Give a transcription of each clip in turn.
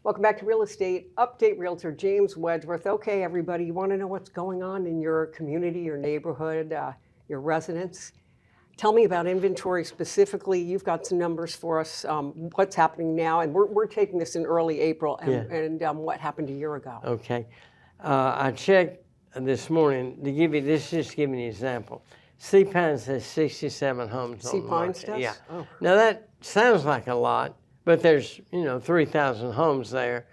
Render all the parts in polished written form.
Welcome back to Real Estate Update. Realtor James Wedgeworth. Okay, everybody, you want to know what's going on in your community, your neighborhood, your residents? Tell me about inventory specifically. You've got some numbers for us. What's happening now? And we're taking this in early April. And what happened a year ago? Okay. I checked this morning to give you this. Just give me an example. Sea Pines has 67 homes on the market. Sea Pines does? Yeah. Oh. Now that sounds like a lot, but there's 3,000 homes there.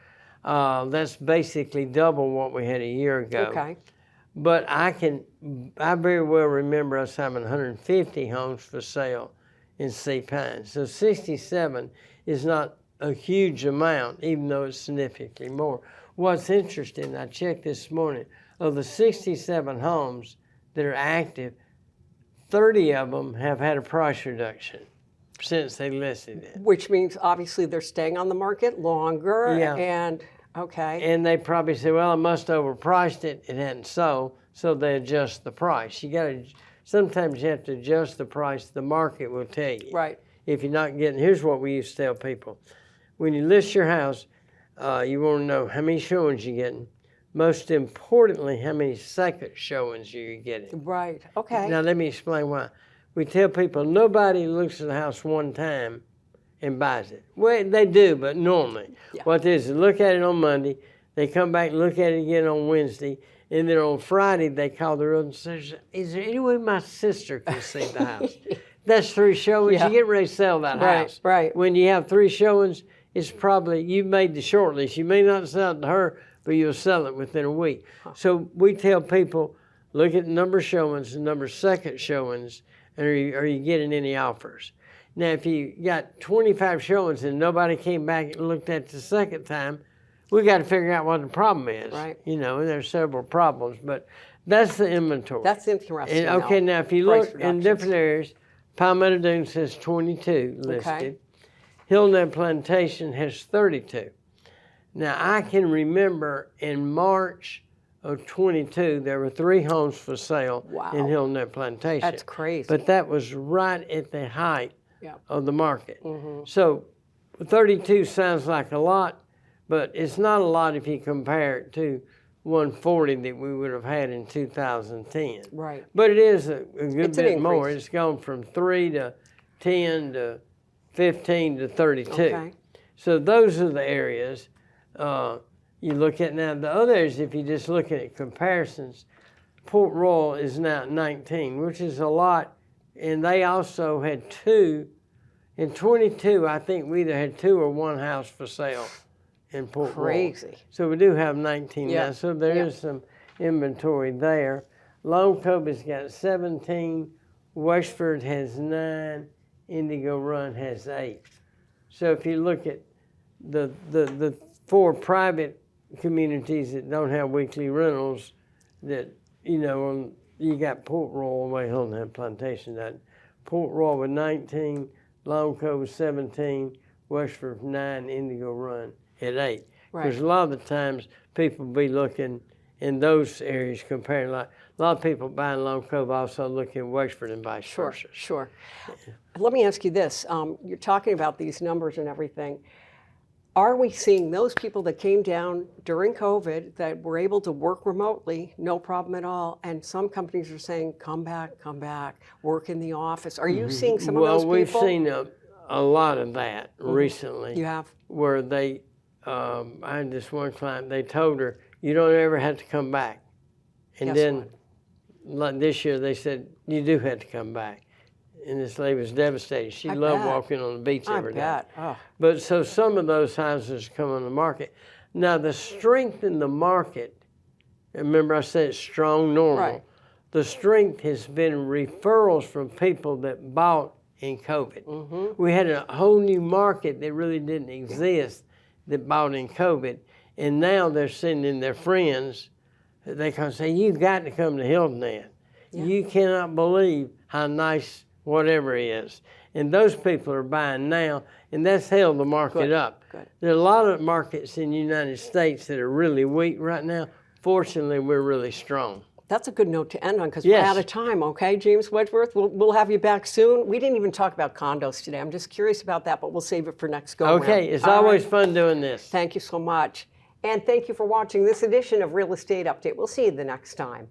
That's basically double what we had a year ago. Okay. But I very well remember us having 150 homes for sale in Sea Pines. So 67 is not a huge amount, even though it's significantly more. What's interesting, I checked this morning, of the 67 homes that are active, 30 of them have had a price reduction since they listed it. Which means obviously they're staying on the market longer. Yeah. And okay. And they probably say, well, I must have overpriced it. It hadn't sold, so they adjust the price. Sometimes you have to adjust the price the market will tell you. Right. If you're not getting, here's what we used to tell people. When you list your house, you want to know how many showings you're getting. Most importantly, how many second showings you're getting. Right, okay. Now let me explain why. We tell people nobody looks at the house one time and buys it. Well, they do, but normally. Yeah. What they do is they look at it on Monday, they come back and look at it again on Wednesday, and then on Friday they call the realtor and say, is there any way my sister can see the house? That's 3 showings. Yeah. You get ready to sell that house. Right. When you have 3 showings, it's probably, you made the short list. You may not sell it to her, but you'll sell it within a week. Huh. So we tell people, look at the number of showings, the number of second showings, and are you getting any offers? Now, if you got 25 showings and nobody came back and looked at it the second time, we got to figure out what the problem is. Right. There's several problems, but that's the inventory. That's interesting. And, okay, now if you look in different areas, Palmetto Dunes has 22 listed. Okay. Hilton Plantation has 32. Now, I can remember in March of 22, there were 3 homes for sale in Hilton Plantation. That's crazy. But that was right at the height of the market. Mm-hmm. So 32 sounds like a lot, but it's not a lot if you compare it to 140 that we would have had in 2010. Right. But it is a good bit more. It's gone from 3 to 10 to 15 to 32. Okay. So those are the areas. You look at now the others, if you just look at comparisons, Port Royal is now at 19, which is a lot, and they also had 2. In 22, I think we either had 2 or 1 house for sale in Port Royal. Crazy. So we do have 19 now, so there is some inventory there. Lowcounty's got 17, Wexford has 9, Indigo Run has 8. So if you look at the 4 private communities that don't have weekly rentals, that you got Port Royal, way Hilton Plantation. That Port Royal with 19, Long Cove 17, Wexford 9, Indigo Run at 8. Right. Because a lot of the times people be looking in those areas comparing. Like a lot of people buying Long Cove also look in Wexford and vice versa. Sure. Let me ask you this: you're talking about these numbers and everything. Are we seeing those people that came down during COVID that were able to work remotely, no problem at all, and some companies are saying, come back, work in the office? Are you seeing some of those people? Well, we've seen a lot of that recently. You have? Where they, I had this one client, they told her, you don't ever have to come back. And then like this year they said, you do have to come back. And this lady was devastated. She loved walking on the beach every day. I bet. Oh. But so some of those houses come on the market. Now the strength in the market, remember I said it's strong normal. Right. The strength has been referrals from people that bought in COVID. Mm-hmm. We had a whole new market that really didn't exist that bought in COVID. And now they're sending their friends. They can say, you've got to come to Hilton. Yeah. You cannot believe how nice whatever is. And those people are buying now, and that's held the market up. Good. There are a lot of markets in the United States that are really weak right now. Fortunately, we're really strong. That's a good note to end on because Yes. we're out of time, okay, James Wedgeworth? We'll have you back soon. We didn't even talk about condos today. I'm just curious about that, but we'll save it for next go-around. Okay, it's All always right. fun doing this. Thank you so much. And thank you for watching this edition of Real Estate Update. We'll see you the next time.